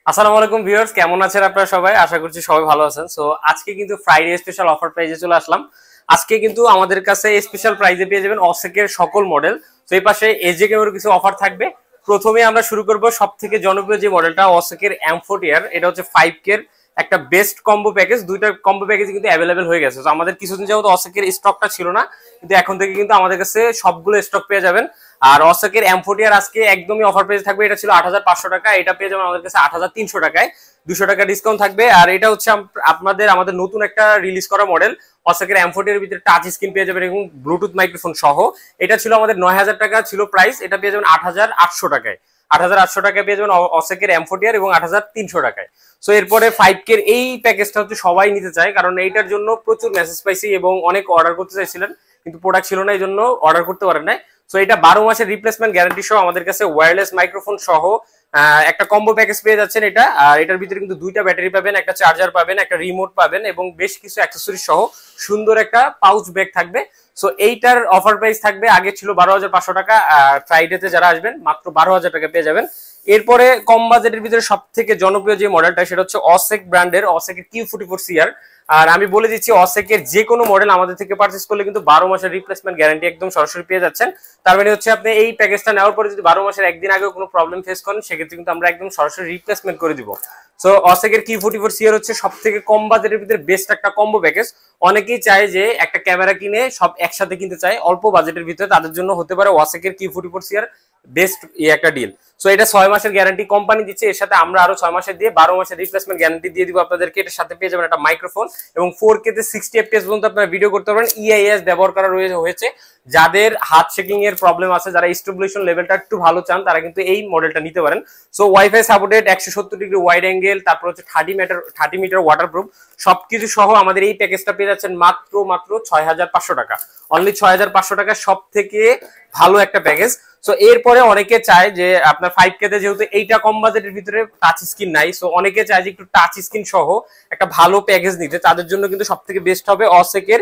আসসালামু আলাইকুম ভিউয়ার্স, কেমন আছেন আপনারা সবাই? আশা করছি সবাই ভালো আছেন। সো আজকে কিন্তু ফ্রাইডে স্পেশাল অফার প্রাইজে চলে আসলাম। আজকে কিন্তু আমাদের কাছে স্পেশাল প্রাইজে পেয়ে যাবেন অসেকের সকল মডেল। তো এই পাশে এজেকের কিছু অফার থাকবে। প্রথমে আমরা শুরু করব সব থেকে জনপ্রিয় যে মডেলটা অসেকের M40R। এটা হচ্ছে 5K এর একটা বেস্ট কম্বো প্যাকেজ। দুইটা কম্বো প্যাকেজ কিন্তু অ্যাভেলেবেল হয়ে গেছে। তো আমাদের কিছুদিন যাবত অসেকের স্টকটা ছিল না, কিন্তু এখন থেকে কিন্তু আমাদের কাছে সবগুলো স্টক পেয়ে যাবেন। আর অসেকের M40R আজকে একদমই অফার প্রাইস থাকবে। এটা ছিল ৮৫০০ টাকা, এটা পেয়ে যাবেন আমাদের কাছে ৮৩০০ টাকায়। 200 টাকা ডিসকাউন্ট থাকবে। আর এটা হচ্ছে আমাদের নতুন একটা রিলিজ করা মডেল অসেকের M40 এর ভিতরে টাচ স্ক্রিন পেয়ে যাবেন এবং ব্লুটুথ মাইক্রোফোন সহ। এটা ছিল আমাদের ৯০০০ টাকা ছিল প্রাইস, এটা পেয়ে যাবেন ৮৮০০ টাকায়। ৮৮০০ টাকায় পেয়ে যাবেন অসেকের M40R এবং ৮৩০০ টাকায়। সো এরপরে 5K এর এই প্যাকেজটা হচ্ছে সবাই নিতে চায়, কারণ এইটার জন্য প্রচুর মেসেজ পাইছি এবং অনেক অর্ডার করতে চাইছিলেন, কিন্তু প্রোডাক্ট ছিল না, এই জন্য অর্ডার করতে পারেন না। সো এটা 12 মাসের রিপ্লেসমেন্ট গ্যারান্টি সহ আমাদের কাছে ওয়্যারলেস মাইক্রোফোন সহ একটা কম্বো প্যাকেজ পেয়ে যাচ্ছেন এটা। আর এটার ভিতরে কিন্তু দুইটা ব্যাটারি পাবেন, একটা চার্জার পাবেন, একটা রিমোট পাবেন এবং বেশ কিছু অ্যাক্সেসরিজ সহ সুন্দর একটা পাউচ ব্যাগ থাকবে। সো এইটার অফার প্রাইস থাকবে, আগে ছিল ১২৫০০ টাকা, আর ফ্রাইডেতে যারা আসবেন মাত্র ১২০০০ টাকা পেয়ে যাবেন। এরপরে কম বাজেটের ভিতরে সব থেকে জনপ্রিয় যে মডেলটা সেটা হচ্ছে অসেক ব্র্যান্ডের অসেকের Q44CR। আর আমি বলে দিচ্ছি, অসেকের যে কোনো মডেল আমাদের থেকে পারচেস করলে কিন্তু 12 মাসের রিপ্লেসমেন্ট গ্যারান্টি একদম সরাসরি পেয়ে যাচ্ছেন। তার মানে হচ্ছে আপনি এই প্যাকেজটা নেওয়ার পরে যদি 12 মাসের একদিন আগেও কোনো প্রবলেম ফেস করেন, সেক্ষেত্রে কিন্তু আমরা একদম সরাসরি রিপ্লেসমেন্ট করে দিব। সো অসেকের Q44CR হচ্ছে সব থেকে কম বাজেটের ভিতরে বেস্ট একটা কম্বো প্যাকেজ। অনেকেই চায় যে একটা ক্যামেরা কিনে সব একসাথে কিনতে চায় অল্প বাজেটের ভিতরে, তাদের জন্য হতে পারে অসেকের Q44CR বেস্ট একটা ডিল। সো এটা 6 মাসের গ্যারান্টি কোম্পানি দিচ্ছে, এর সাথে আমরা আরো 6 মাসের দিয়ে 12 মাসের রিপ্লেসমেন্ট গ্যারান্টি দিয়ে দিব আপনাদেরকে। এটার সাথে পেয়ে যাবেন একটা মাইক্রোফোন এবং 4K তে 60 FPS পর্যন্ত আপনারা ভিডিও করতে পারবেন। EIS ব্যবহার করা হয়েছে। যাদের হাত শেকিং এর প্রবলেম আছে, যারা স্টেবলাইজেশন লেভেলটা একটু ভালো চান, তারা কিন্তু এই মডেলটা নিতে পারেন। So wifi supported, 170 degree wide angle, তারপর হচ্ছে 30 মিটার ওয়াটারপ্রুফ সবকিছু সহ আমাদের এই প্যাকেজটা পেয়ে যাচ্ছেন মাত্র ৬৫০০ টাকা। অনলি ৬৫০০ টাকা, সব থেকে ভালো একটা প্যাকেজ। সো এরপরে অনেকে চায় যে আপনার 5K তে যেহেতু এইটা কম বাজেটের ভিতরে টাচ স্ক্রিন নাই, সো অনেকে চায় যে একটু টাচ স্ক্রিন সহ একটা ভালো প্যাকেজ নিতে। তাদের জন্য কিন্তু সব থেকে বেস্ট হবে অসেকের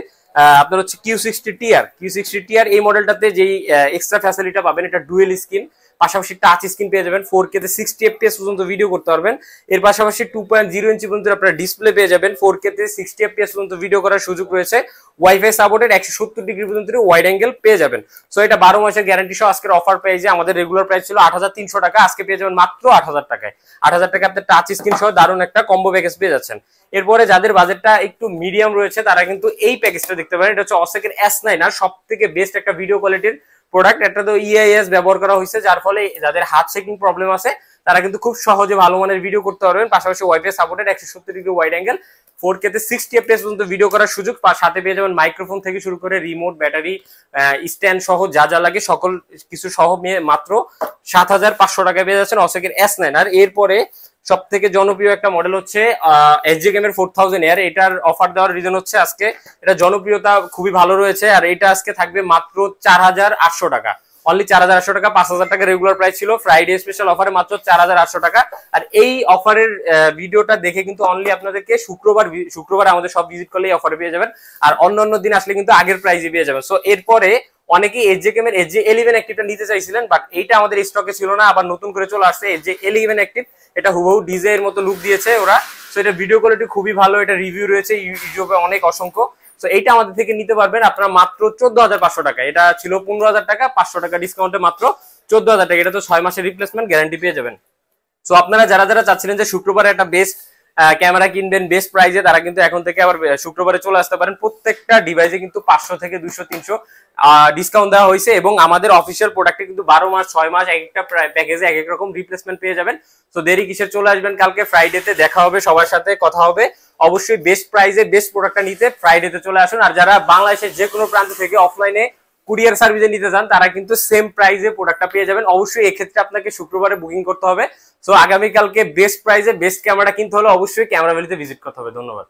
আপনার হচ্ছে Q60TR। এই মডেলটাতে যেই এক্সট্রা ফ্যাসিলিটিটা পাবেন, এটা ডুয়েল স্ক্রিন, পাশাপাশি টাচ স্ক্রিন পেয়ে যাবেন, 4K তে 60 FPS পর্যন্ত ভিডিও করতে পারবেন। এর পাশাপাশি 2.0 ইঞ্চি পর্যন্ত আপনারা ডিসপ্লে পেয়ে যাবেন, 4K তে 60 FPS পর্যন্ত ভিডিও করার সুযোগ রয়েছে। ওয়াইফাই সাপোর্টেড, 170 ডিগ্রি পর্যন্ত ওয়াইড অ্যাঙ্গেল পেয়ে যাবেন। সো এটা 12 মাসের গ্যারান্টি সহ আজকের অফার প্রাইসে, আমাদের রেগুলার প্রাইস ছিল ৮৩০০ টাকা, আজকে পেয়ে যাবেন মাত্র ৮০০০ টাকায়। ৮০০০ টাকা আপনার টাচ স্ক্রিন সহ দারুণ একটা কম্বো প্যাকেজ পেয়ে যাচ্ছেন। এরপরে যাদের বাজেটটা একটু মিডিয়াম রয়েছে, তারা কিন্তু এই প্যাকেজটা দেখতে পারেন। এটা হচ্ছে অসেকের S9, আর সব থেকে বেস্ট একটা ভিডিও কোয়ালিটির প্রোডাক্ট। এটা তো EIS ব্যবহার করা হয়েছে, যার ফলে যাদের হাত শেকিং প্রবলেম আছে তারা কিন্তু খুব সহজে ভালো মানের ভিডিও করতে পারবেন। পাশাপাশি wifi supported, 170 degree wide angle, 4K তে 60 FPS পর্যন্ত ভিডিও করার সুযোগ। সাথে পেয়ে যাবেন মাইক্রোফোন থেকে শুরু করে রিমোট, ব্যাটারি, স্ট্যান্ড সহ যা যা লাগে সকল কিছু সহ মাত্র ৭৫০০ টাকায় পেয়ে যাচ্ছেন অসেকের S9। আর এরপরে সব থেকে জনপ্রিয় একটা মডেল হচ্ছে SJKM এর 4000AR। এটার অফার দেওয়ার রিজন হচ্ছে আজকে এটা জনপ্রিয়তা খুবই ভালো রয়েছে, আর এটা আজকে থাকবে মাত্র ৪৮০০ টাকা। অনলি ৪৮০০ টাকা, ৫০০০ টাকা রেগুলার প্রাইস ছিল, ফ্রাইডে স্পেশাল অফারে মাত্র ৪৮০০ টাকা। আর এই অফারের ভিডিওটা দেখে কিন্তু অনলি আপনাদেরকে শুক্রবার আমাদের সব ভিজিট করলে এই অফারে পেয়ে যাবেন, আর অন্য দিন আসলে কিন্তু আগের প্রাইসে পেয়ে যাবেন। সো এরপরে অনেকেই SJKM এর SJ11 অ্যাক্টিভটা নিতে চাইছিলেন, বাট এইটা আমাদের স্টকে ছিল না, আবার নতুন করে চলে আসছে SJ11 অ্যাক্টিভ। এটা হুবহু ডিজে এর মতো লুক দিয়েছে ওরা। সো এটা ভিডিও কোয়ালিটি খুবই ভালো, এটা রিভিউ রয়েছে ইউটিউবে অনেক অসংখ্য। সো এইটা আমাদের থেকে নিতে পারবেন আপনারা মাত্র ১৪৫০০ টাকা। এটা ছিল ১৫০০০ টাকা, ৫০০ টাকা ডিসকাউন্টে মাত্র ১৪০০০ টাকা। এটা তো ৬ মাসের রিপ্লেসমেন্ট গ্যারান্টি পেয়ে যাবেন। সো আপনারা যারা যারা চাচ্ছিলেন যে শুক্রবারে একটা বেস্ট ক্যামেরা কিনবেন বেস্ট প্রাইজে, তারা কিন্তু এখন থেকে আবার শুক্রবারে চলে আসতে পারেন। প্রত্যেকটা ডিভাইসে কিন্তু ৫০০ থেকে ২০০ ৩০০ ডিসকাউন্ট দেওয়া হয়েছে, এবং আমাদের অফিসিয়াল প্রোডাক্টে কিন্তু 12 মাস ৬ মাস এক একটা প্যাকেজে এক এক রকম রিপ্লেসমেন্ট পেয়ে যাবেন। তো দেরি কিসের, চলে আসবেন কালকে ফ্রাইডেতে, দেখা হবে, সবার সাথে কথা হবে। অবশ্যই বেস্ট প্রাইজে বেস্ট প্রোডাক্টটা নিতে ফ্রাইডেতে চলে আসুন। আর যারা বাংলাদেশের যে কোনো প্রান্ত থেকে অফলাইনে কুরিয়ার সার্ভিসে নিতে চান, তারা কিন্তু সেম প্রাইসে প্রোডাক্টটা পেয়ে যাবেন। অবশ্যই এক্ষেত্রে আপনাকে শুক্রবারে বুকিং করতে হবে। সো আগামীকালকে বেস্ট প্রাইসে বেস্ট ক্যামেরা কিনতে হলে অবশ্যই ক্যামেরা ভ্যালিতে ভিজিট করতে হবে। ধন্যবাদ।